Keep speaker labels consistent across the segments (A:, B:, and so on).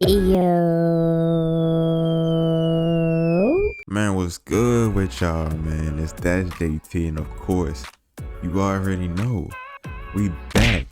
A: Yo.
B: Man, what's good with y'all, man? It's Dash JT, and of course, you already know, we back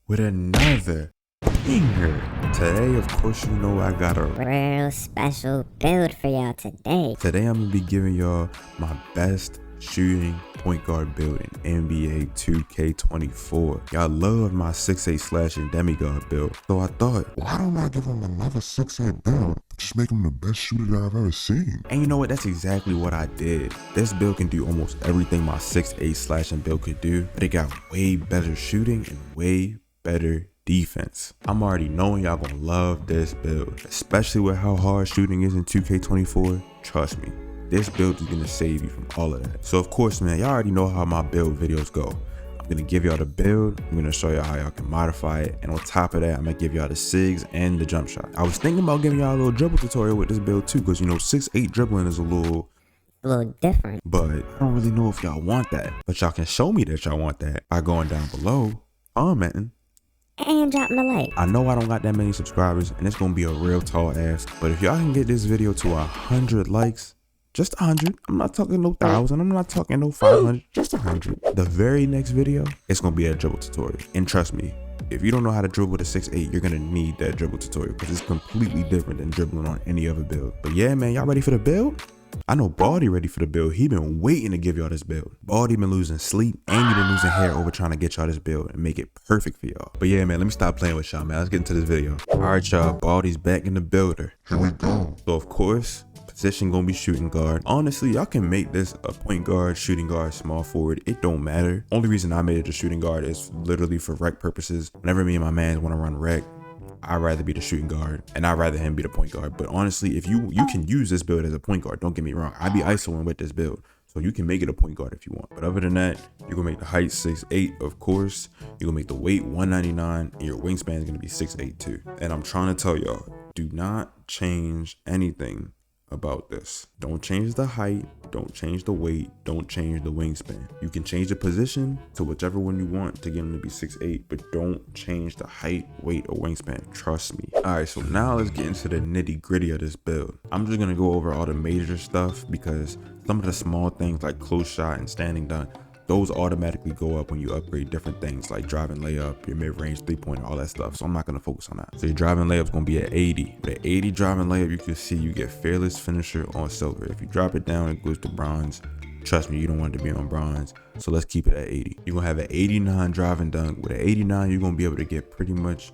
B: with another banger. Today, of course, you know I got a
A: Real special build for y'all today.
B: Today, I'm gonna be giving y'all my best shooting point guard build in NBA 2K24. Y'all love my 6'8" slashing demigod build, so I thought,
C: why don't I give him another 6'8" build? Just make him the best shooter that I've ever seen.
B: and you know what? That's exactly what I did. This build can do almost everything my 6'8" slashing build could do, but it got way better shooting and way better defense. I'm already knowing y'all gonna love this build, especially with how hard shooting is in 2K24. Trust me, this build is gonna save you from all of that. So of course, man, y'all already know how my build videos go. I'm gonna give y'all the build, I'm gonna show y'all how y'all can modify it, and on top of that, I'm gonna give y'all the Sigs and the jump shot. I was thinking about giving y'all a little dribble tutorial with this build too, because you know 6'8" dribbling is a little
A: different.
B: but I don't really know if y'all want that. But y'all can show me that y'all want that by going down below, commenting,
A: And dropping a like.
B: I know I don't got that many subscribers and it's gonna be a real tall ask, but if y'all can get this video to 100 likes, just 100, I'm not talking no 1,000, I'm not talking no 500, just 100. The very next video, it's gonna be a dribble tutorial. And trust me, if you don't know how to dribble with a 6'8", you're gonna need that dribble tutorial because it's completely different than dribbling on any other build. But yeah, man, y'all ready for the build? I know Baldy ready for the build. He been waiting to give y'all this build. Baldy been losing sleep and he been losing hair over trying to get y'all this build and make it perfect for y'all. But yeah, man, let me stop playing with y'all, man. Let's get into this video. All right, y'all, Baldy's back in the builder.
C: Here we go.
B: So of course, position gonna be shooting guard. Honestly, y'all can make this a point guard, shooting guard, small forward. It don't matter. Only reason I made it a shooting guard is literally for rec purposes. Whenever me and my man want to run rec, I'd rather be the shooting guard and I'd rather him be the point guard. But honestly, if you can use this build as a point guard, don't get me wrong, I be isoing with this build, so you can make it a point guard if you want. But other than that, you're gonna make the height 6'8", of course. You're gonna make the weight 199 and your wingspan is gonna be 6'8" too. And I'm trying to tell y'all, do not change anything about this. Don't change the height, don't change the weight, don't change the wingspan. You can change the position to whichever one you want to get him to be 6'8", but don't change the height, weight, or wingspan. Trust me. All right, so now let's get into the nitty gritty of this build. I'm just gonna go over all the major stuff because some of the small things like close shot and standing dunk, those automatically go up when you upgrade different things like driving layup, your mid-range three-pointer, all that stuff. So I'm not going to focus on that. So your driving layup is going to be at 80. With an 80 driving layup, you can see you get fearless finisher on silver. If you drop it down, it goes to bronze. Trust me, you don't want it to be on bronze. So let's keep it at 80. You're going to have an 89 driving dunk. With an 89, you're going to be able to get pretty much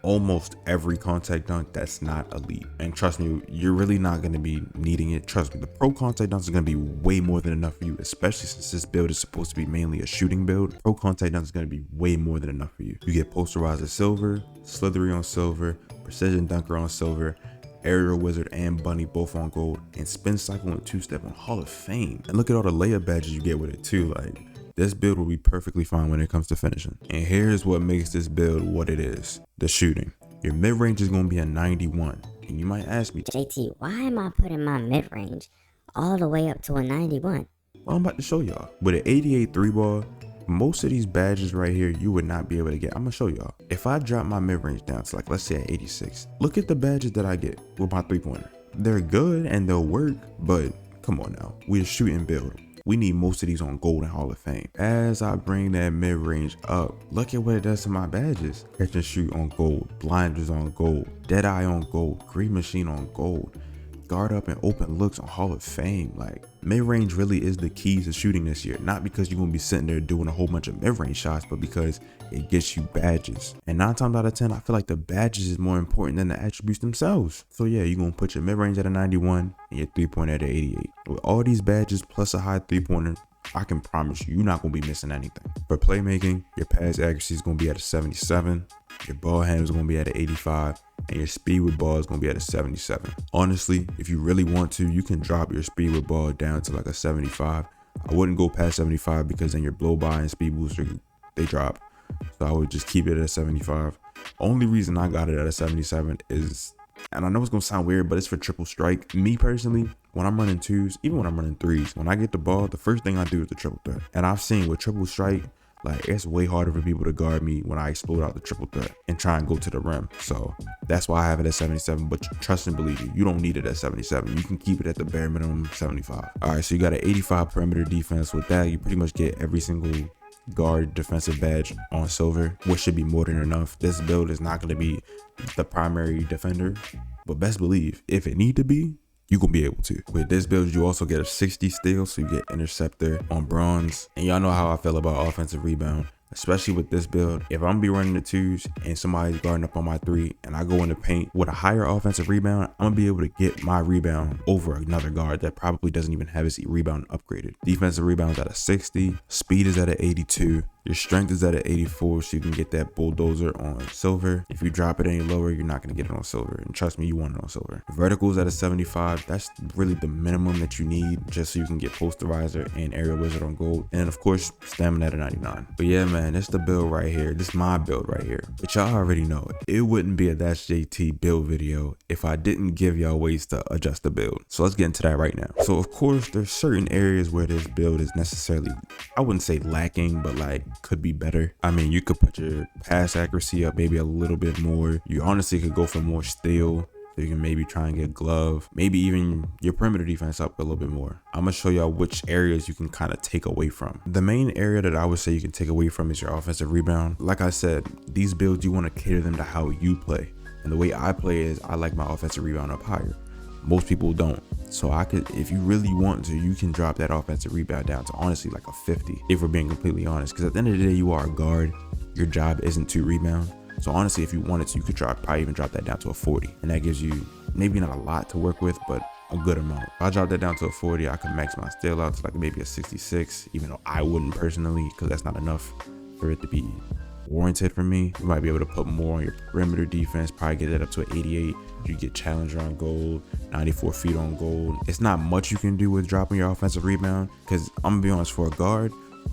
B: almost every contact dunk that's not elite. And trust me, you're really not going to be needing it. Trust me, the pro contact dunks are going to be way more than enough for you, especially since this build is supposed to be mainly a shooting build. Pro contact dunks is going to be way more than enough for you. You get posterizer silver, slithery on silver, precision dunker on silver, aerial wizard and bunny both on gold, and spin cycle and two-step on Hall of Fame. And look at all the layup badges you get with it too. Like, this build will be perfectly fine when it comes to finishing. And here's what makes this build what it is. The shooting. Your mid-range is going to be a 91. And you might ask me,
A: JT, why am I putting my mid-range all the way up to a 91?
B: well, I'm about to show y'all. With an 88 3-ball, most of these badges right here, you would not be able to get. I'm going to show y'all. If I drop my mid-range down to, like, let's say at 86, look at the badges that I get with my three-pointer. They're good and they'll work, but come on now. We're a shooting build. We need most of these on gold and Hall of Fame. As I bring that mid-range up, look at what it does to my badges. Catch and shoot on gold, blinders on gold, dead eye on gold, green machine on gold, guard up and open looks on Hall of Fame. Like, mid-range really is the key to shooting this year. Not because you're gonna be sitting there doing a whole bunch of mid-range shots, but because it gets you badges. And 9 times out of 10, I feel like the badges is more important than the attributes themselves. So yeah, you're gonna put your mid-range at a 91 and your three-pointer at an 88. With all these badges plus a high three-pointer, I can promise you, you're not gonna be missing anything. For playmaking, your pass accuracy is gonna be at a 77. Your ball handle is gonna be at an 85. And your speed with ball is gonna be at a 77. Honestly, if you really want to, you can drop your speed with ball down to like a 75. I wouldn't go past 75 because then your blow by and speed booster, they drop. So I would just keep it at a 75. Only reason I got it at a 77 is, and I know it's gonna sound weird, but it's for triple strike. Me personally, when I'm running twos, even when I'm running threes, when I get the ball, the first thing I do is the triple threat. And I've seen with triple strike, Like, it's way harder for people to guard me when I explode out the triple threat and try and go to the rim. So that's why I have it at 77. But trust and believe you don't need it at 77. You can keep it at the bare minimum 75. All right, so you got an 85 perimeter defense. With that, you pretty much get every single guard defensive badge on silver, which should be more than enough. This build is not going to be the primary defender, but best believe if it need to be, you gonna be able to. With this build, you also get a 60 steal, so you get interceptor on bronze. And y'all know how I feel about offensive rebound, especially with this build. If I'm gonna be running the twos and somebody's guarding up on my three and I go in the paint with a higher offensive rebound, I'm gonna be able to get my rebound over another guard that probably doesn't even have his rebound upgraded. Defensive rebound's at a 60, speed is at an 82, your strength is at an 84, so you can get that bulldozer on silver. If you drop it any lower, you're not going to get it on silver. And trust me, you want it on silver. Vertical is at a 75. That's really the minimum that you need just so you can get posterizer and aerial wizard on gold. And of course, stamina at a 99. But yeah, man, this is the build right here. This is my build right here. But y'all already know it wouldn't be a That's JT build video if I didn't give y'all ways to adjust the build. So let's get into that right now. So of course, there's certain areas where this build is necessarily, I wouldn't say lacking, but like could be better. I mean, you could put your pass accuracy up maybe a little bit more. You honestly could go for more steal, so you can maybe try and get glove, maybe even your perimeter defense up a little bit more. I'm gonna show y'all which areas you can kind of take away from. The main area that I would say you can take away from is your offensive rebound. Like I said, these builds, you want to cater them to how you play, and the way I play is I like my offensive rebound up higher. Most people don't. So I could, if you really want to, you can drop that offensive rebound down to honestly like a 50, if we're being completely honest. Because at the end of the day, you are a guard. Your job isn't to rebound. So honestly, if you wanted to, you could probably even drop that down to a 40. And that gives you maybe not a lot to work with, but a good amount. If I drop that down to a 40, I could max my steal out to like maybe a 66, even though I wouldn't personally, because that's not enough for it to be warranted for me. You might be able to put more on your perimeter defense, probably get that up to an 88. You get challenger on gold, 94 feet on gold. It's not much you can do with dropping your offensive rebound, because I'm gonna be honest, for a guard,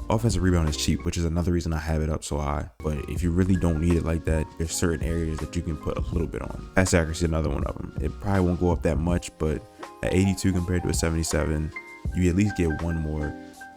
B: offensive rebound is cheap, which is another reason I have it up so high. But if you really don't need it like that, there's certain areas that you can put a little bit on. Pass accuracy, another one of them. It probably won't go up that much, but at 82 compared to a 77, you at least get one more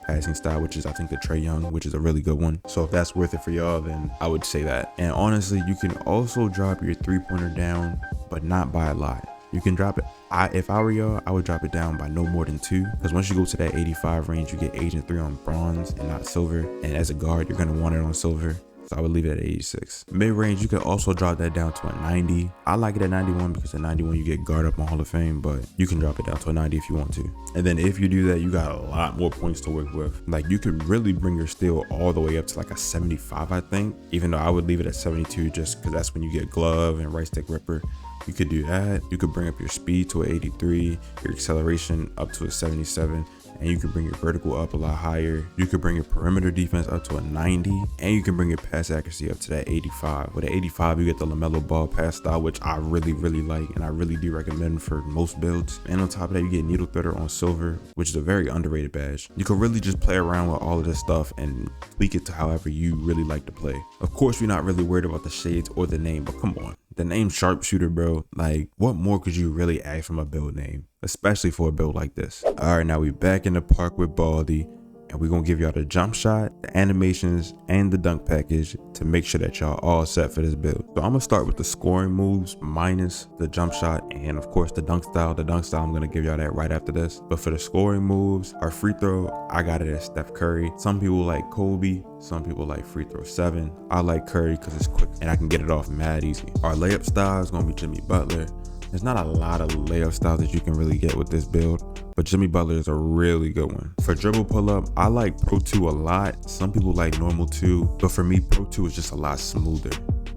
B: passing style, which is I think the Trae Young, which is a really good one. So if that's worth it for y'all, then I would say that. And honestly, you can also drop your 3-pointer down, but not by a lot. You can drop it. If I were y'all, I would drop it down by no more than 2, because once you go to that 85 range, you get Agent 3 on bronze and not silver. And as a guard, you're gonna want it on silver. So I would leave it at 86. Mid-range, you could also drop that down to a 90. I like it at 91 because at 91 you get guard up on Hall of Fame, but you can drop it down to a 90 if you want to. And then if you do that, you got a lot more points to work with. Like, you could really bring your steal all the way up to like a 75, I think, even though I would leave it at 72 just because that's when you get glove and right stick ripper. You could do that. You could bring up your speed to an 83, your acceleration up to a 77, and you can bring your vertical up a lot higher. You could bring your perimeter defense up to a 90, and you can bring your pass accuracy up to that 85. With an 85, you get the LaMelo Ball pass style, which I really like, and I really do recommend for most builds. And on top of that, you get Needle Threader on silver, which is a very underrated badge. You can really just play around with all of this stuff and tweak it to however you really like to play. Of course, we're not really worried about the shades or the name, but come on. The name Sharpshooter, bro. Like, what more could you really ask from a build name, especially for a build like this? All right, now we back in the park with Baldy, and we're gonna give y'all the jump shot, the animations, and the dunk package to make sure that y'all all set for this build. So I'm gonna start with the scoring moves minus the jump shot, and of course the dunk style. The dunk style, I'm gonna give y'all that right after this. But for the scoring moves, our free throw, I got it as Steph Curry. Some people like Kobe, some people like free throw 7. I like Curry because it's quick and I can get it off mad easy. Our layup style is gonna be Jimmy Butler. There's not a lot of layup styles that you can really get with this build, but Jimmy Butler is a really good one. For dribble pull up, I like Pro 2 a lot. Some people like normal 2, but for me, Pro 2 is just a lot smoother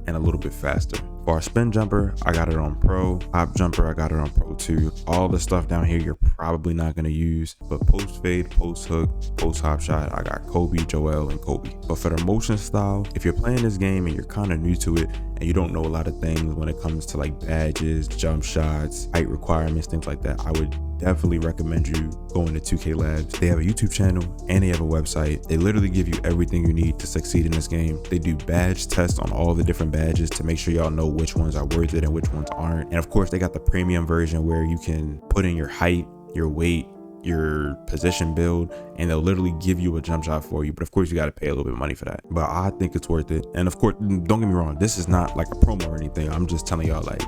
B: and a little bit faster. For our spin jumper, I got it on Pro. Hop jumper, I got it on Pro 2. All the stuff down here, you're probably not gonna use, but post fade, post hook, post hop shot, I got Kobe, Joel, and Kobe. But for the motion style, if you're playing this game and you're kind of new to it and you don't know a lot of things when it comes to like badges, jump shots, height requirements, things like that, I would definitely recommend you going to 2K Labs. They have a YouTube channel and they have a website. They literally give you everything you need to succeed in this game. They do badge tests on all the different badges to make sure y'all know which ones are worth it and which ones aren't. And of course, they got the premium version where you can put in your height, your weight, your position build, and they'll literally give you a jump shot for you. But of course you got to pay a little bit of money for that, but I think it's worth it. And of course, don't get me wrong, this is not like a promo or anything. I'm just telling y'all, like,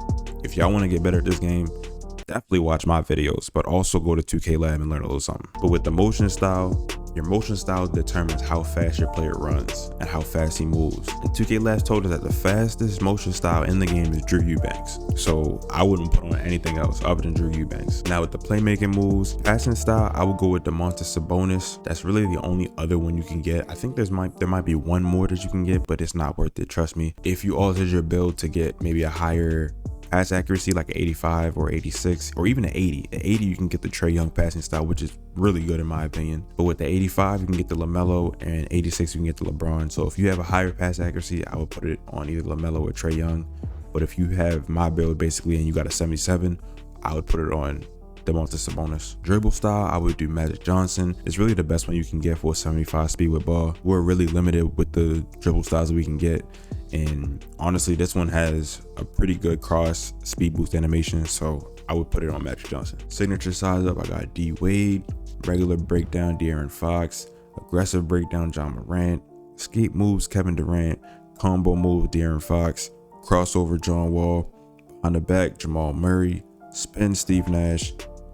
B: if y'all want to get better at this game, definitely watch my videos, but also go to 2K Lab and learn a little something. But with the motion style, your motion style determines how fast your player runs and how fast he moves. And 2K Labs told us that the fastest motion style in the game is Drew Eubanks. So I wouldn't put on anything else other than Drew Eubanks. Now with the playmaking moves, passing style, I would go with Domantas Sabonis. That's really the only other one you can get. I think there might be one more that you can get, but it's not worth it, trust me. If you altered your build to get maybe a higher pass accuracy, like an 85 or 86 or even an 80. At 80 you can get the Trae Young passing style, which is really good in my opinion. But with the 85 you can get the LaMelo, and 86 you can get the LeBron. So if you have a higher pass accuracy, I would put it on either LaMelo or Trae Young. But if you have my build basically and you got a 77, I would put it on Domantas Sabonis. Dribble style, I would do Magic Johnson. It's really the best one you can get for a 75 speed with ball. We're really limited with the dribble styles that we can get, and honestly this one has a pretty good cross speed boost animation, so I would put it on Magic Johnson. Signature size up, I got D Wade. Regular breakdown, De'Aaron Fox. Aggressive breakdown, John Morant. Escape moves, Kevin Durant. Combo move, De'Aaron Fox. Crossover, John Wall. On the back, Jamal Murray. Spin, Steve Nash.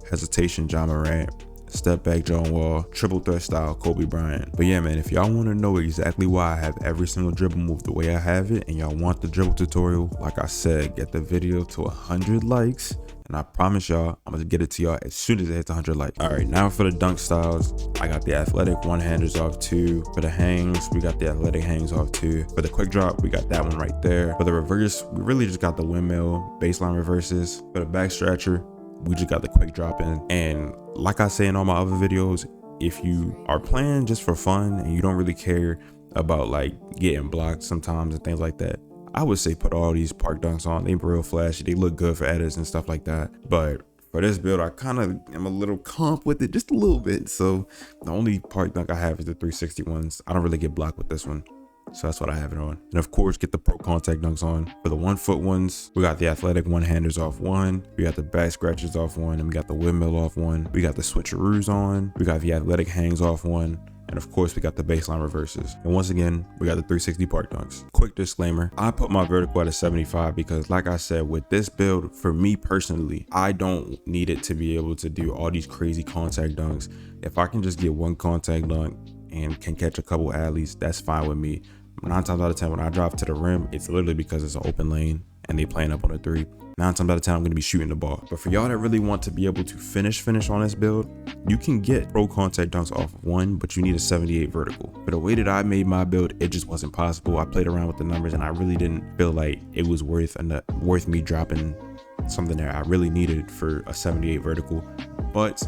B: Hesitation, John Morant. Step back, John Wall. Triple threat style, Kobe Bryant. But yeah, man, if y'all want to know exactly why I have every single dribble move the way I have it, and y'all want the dribble tutorial, like I said, get the video to 100 likes, and I promise y'all I'm gonna get it to y'all as soon as it hits 100 likes. All right, now for the dunk styles, I got the athletic one-handers off 2. For the hangs, we got the athletic hangs off 2. For the quick drop, we got that one right there. For the reverse, we really just got the windmill baseline reverses. For the back stretcher, we just got the quick drop in. And like I say in all my other videos, if you are playing just for fun and you don't really care about like getting blocked sometimes and things like that, I would say put all these park dunks on. They real flashy, they look good for edits and stuff like that. But for this build, I kind of am a little comp with it, just a little bit. So the only park dunk I have is the 360 ones. I don't really get blocked with this one, so that's what I have it on. And of course, get the pro contact dunks on. For the 1 foot ones, we got the athletic one-handers off 1. We got the back scratches off 1, and we got the windmill off 1. We got the switcheroos on. We got the athletic hangs off 1. And of course, we got the baseline reverses. And once again, we got the 360 park dunks. Quick disclaimer, I put my vertical at a 75 because like I said, with this build, for me personally, I don't need it to be able to do all these crazy contact dunks. If I can just get one contact dunk and can catch a couple alleys, that's fine with me. 9 times out of 10, when I drive to the rim, it's literally because it's an open lane and they playing up on a 3. 9 times out of 10, I'm going to be shooting the ball. But for y'all that really want to be able to finish on this build, you can get pro contact dunks off of 1, but you need a 78 vertical. But the way that I made my build, it just wasn't possible. I played around with the numbers and I really didn't feel like it was worth me dropping something that I really needed for a 78 vertical. But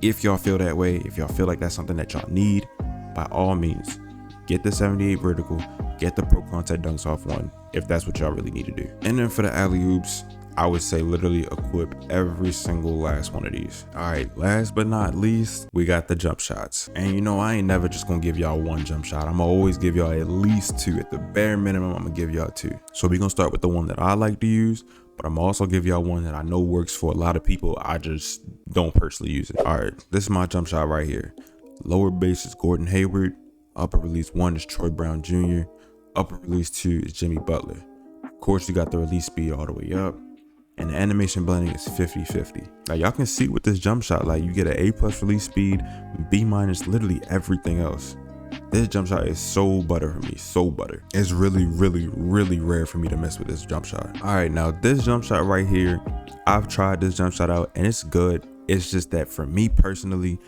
B: if y'all feel that way, if y'all feel like that's something that y'all need, by all means, get the 78 vertical, get the pro contact dunks off 1, if that's what y'all really need to do. And then for the alley-oops, I would say literally equip every single last one of these. All right, last but not least, we got the jump shots. And you know, I ain't never just gonna give y'all 1 jump shot. I'm gonna always give y'all at least 2. At the bare minimum, I'm gonna give y'all 2. So we're gonna start with the one that I like to use, but I'm also give y'all one that I know works for a lot of people. I just don't personally use it. All right, this is my jump shot right here. Lower base is Gordon Hayward. Upper release 1 is Troy Brown Jr. Upper release 2 is Jimmy Butler. Of course, you got the release speed all the way up. And the animation blending is 50-50. Now y'all can see with this jump shot, like you get an A+ release speed, B- literally everything else. This jump shot is so butter for me, so butter. It's really rare for me to mess with this jump shot. All right, now this jump shot right here, I've tried this jump shot out and it's good. It's just that for me personally,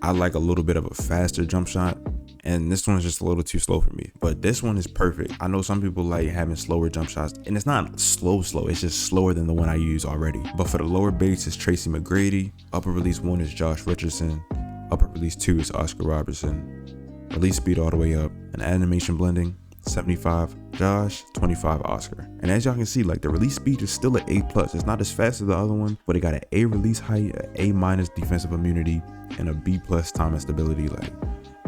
B: I like a little bit of a faster jump shot, and this one's just a little too slow for me. But this one is perfect. I know some people like having slower jump shots, and it's not slow, it's just slower than the one I use already. But for the lower base is Tracy McGrady. Upper release 1 is Josh Richardson. Upper release 2 is Oscar Robertson. Release speed all the way up. And animation blending, 75 Josh, 25 Oscar. And as y'all can see, like the release speed is still an A+. It's not as fast as the other one, but it got an A release height, an A- defensive immunity, and a B+ time and stability. Like,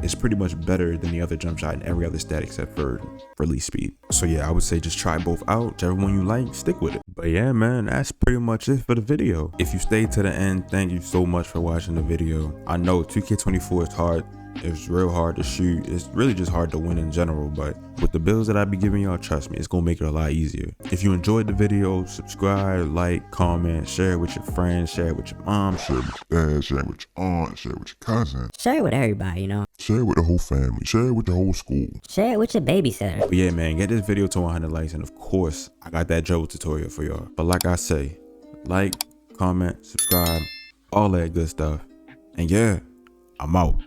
B: it's pretty much better than the other jump shot in every other stat except for release speed. So yeah, I would say just try both out. Whichever one you like, stick with it. But yeah, man, that's pretty much it for the video. If you stayed to the end, thank you so much for watching the video. I know 2K24 is hard. It's real hard to shoot. It's really just hard to win in general, but with the builds that I be giving y'all, trust me, it's gonna make it a lot easier. If you enjoyed the video, subscribe, like, comment, share it with your friends, share it with your mom,
C: Share it with your dad, share it with your aunt, share it with your cousin.
A: Share it with everybody, you know.
C: Share it with the whole family. Share it with the whole school.
A: Share it with your babysitter.
B: But yeah, man, get this video to 100 likes, and of course, I got that Dribble tutorial for y'all. But like I say, like, comment, subscribe, all that good stuff. And yeah, I'm out.